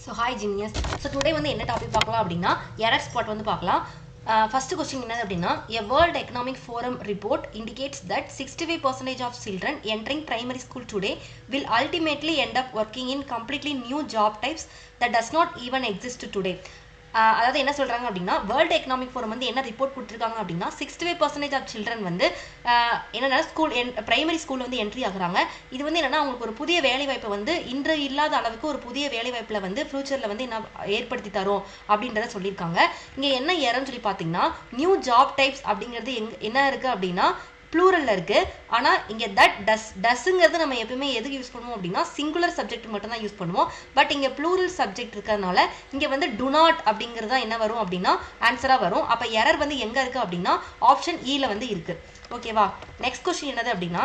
So hi genius. So today வந்து என்ன topic பார்க்கலாம் அப்படின்னா எரர் ஸ்பாட் வந்து பார்க்கலாம். First question என்னது அப்படின்னா a World Economic Forum report indicates that 65% of children entering primary school today will ultimately end up working in completely new job types that does not even exist today. அதாவது என்ன சொல்கிறாங்க அப்படின்னா world economic forum வந்து என்ன report கொடுத்துருக்காங்க அப்படின்னா 65% of children வந்து என்னென்னா பிரைமரி ஸ்கூல் வந்து என்ட்ரி ஆகுறாங்க. இது வந்து என்னென்னா அவங்களுக்கு ஒரு புதிய வேலைவாய்ப்பை வந்து இன்று இல்லாத அளவுக்கு ஒரு புதிய வேலைவாய்ப்பில் வந்து ஃபியூச்சரில் வந்து என்ன ஏற்படுத்தி தரும் அப்படின்றத சொல்லியிருக்காங்க. இங்கே என்ன ஏறன்னு சொல்லி பார்த்தீங்கன்னா நியூ ஜாப் டைப்ஸ் அப்படிங்கிறது என்ன இருக்குது அப்படின்னா ப்ளூரலில் இருக்குது. ஆனால் இங்கே டஸ்ங்கிறது நம்ம எப்பவுமே எதுக்கு யூஸ் பண்ணுவோம் அப்படின்னா சிங்குலர் சப்ஜெக்ட் மட்டும் தான் யூஸ் பண்ணுவோம். பட் இங்கே ப்ளூரல் சப்ஜெக்ட் இருக்கிறதுனால இங்கே வந்து டு நாட் அப்படிங்கிறது தான் என்ன வரும் அப்படின்னா ஆன்சராக வரும். அப்போ எரர் வந்து எங்கே இருக்குது அப்படின்னா ஆப்ஷன் ஈல வந்து இருக்குது. ஓகேவா? நெக்ஸ்ட் கொஸ்டின் என்னது அப்படின்னா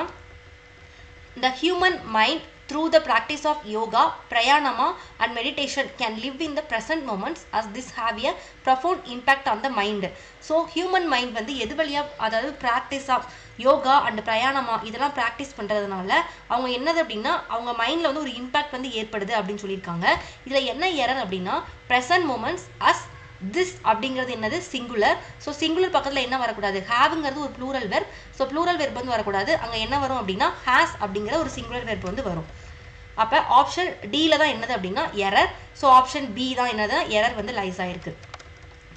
the human mind through the practice of yoga, pranayama and meditation can live in the present moments as this have a profound impact on the mind. So human mind வந்து எது வழியா அதாவது practice of yoga and pranayama இதெல்லாம் practice பண்ணுறதுனால அவங்க என்னது அப்படின்னா அவங்க மைண்டில் வந்து ஒரு இம்பேக்ட் வந்து ஏற்படுது அப்படின்னு சொல்லியிருக்காங்க. இதில் என்ன எரர் அப்படின்னா ப்ரெசன்ட் மூமெண்ட்ஸ் அஸ் திஸ் அப்படிங்கிறது என்னது சிங்குலர். ஸோ சிங்குலர் பக்கத்தில் என்ன வரக்கூடாது ஹேவுங்கிறது ஒரு plural verb. So plural verb வந்து வரக்கூடாது. அங்கே என்ன வரும் அப்படின்னா ஹேஸ் அப்படிங்கிற ஒரு சிங்குலர் வெர்ப் வந்து வரும். அப்போ ஆப்ஷன் டியில் தான் என்னது அப்படின்னா எரர். ஸோ ஆப்ஷன் பி தான் என்னது எரர் வந்து லைஸ் ஆயிருக்கு.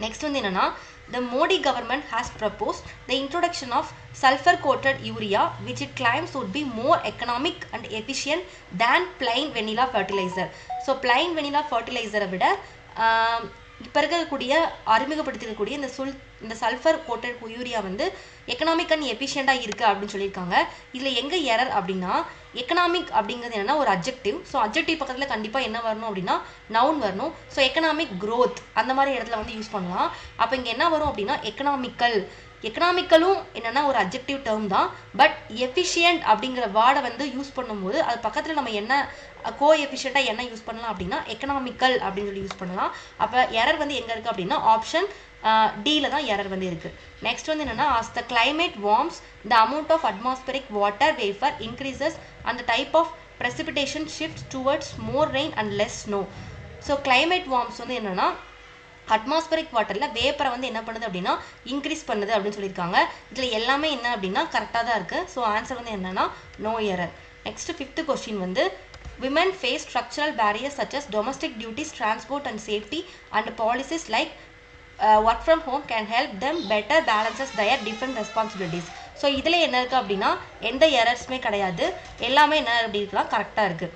நெக்ஸ்ட் வந்து என்னன்னா the Modi government has proposed the introduction of sulfur coated urea which it claims would be more economic and efficient than plain vanilla fertilizer. So plain vanilla fertilizer விட இப்போ இருக்கக்கூடிய அறிமுகப்படுத்திருக்கக்கூடிய இந்த sulphur coated urea வந்து economic and எஃபிஷியண்டாக இருக்குது அப்படின்னு சொல்லியிருக்காங்க. இதில் எங்கே எரர் அப்படின்னா எக்கனாமிக் அப்படிங்கிறது என்னென்னா ஒரு அப்ஜெக்டிவ். ஸோ அப்ஜெக்டிவ் பக்கத்தில் கண்டிப்பாக என்ன வரணும் அப்படின்னா நவுன் வரணும். ஸோ எக்கனாமிக் க்ரோத் அந்த மாதிரி இடத்துல வந்து யூஸ் பண்ணலாம். அப்போ இங்கே என்ன வரும் அப்படின்னா எக்கனாமிக்கலும் என்னென்னா ஒரு அப்ஜெக்டிவ் டேர்ம் தான். பட் எஃபிஷியன்ட் அப்படிங்கிற வேர்டை வந்து யூஸ் பண்ணும்போது அது பக்கத்தில் நம்ம என்ன கோ எஃபிஷியண்ட்டாக என்ன யூஸ் பண்ணலாம் அப்படின்னா எக்கனாமிக்கல் அப்படின்னு சொல்லி யூஸ் பண்ணலாம். அப்போ எரர் வந்து எங்கே இருக்குது அப்படின்னா ஆப்ஷன் டியில் தான் எரர் வந்து இருக்குது. நெக்ஸ்ட் வந்து என்னென்னா as the climate warms the amount of atmospheric water vapor increases and the type of precipitation shifts towards more rain and less snow. So climate warms வந்து என்னென்னா அட்மாஸ்பரிக் வாட்டரில் வேப்பரை வந்து என்ன பண்ணுது அப்படின்னா இன்க்ரீஸ் பண்ணுது அப்படின்னு சொல்லியிருக்காங்க. இதில் எல்லாமே என்ன அப்படின்னா கரெக்டாக தான் இருக்குது. ஸோ ஆன்சர் வந்து என்னென்னா no error. Next 5th question வந்து women face structural barriers such as domestic duties, transport and safety and policies like work from home can help them better balances their different responsibilities. So இதில் என்ன இருக்குது அப்படின்னா எந்த எரர்ஸுமே கிடையாது. எல்லாமே என்ன அப்படி இருக்கலாம் கரெக்டாக இருக்குது.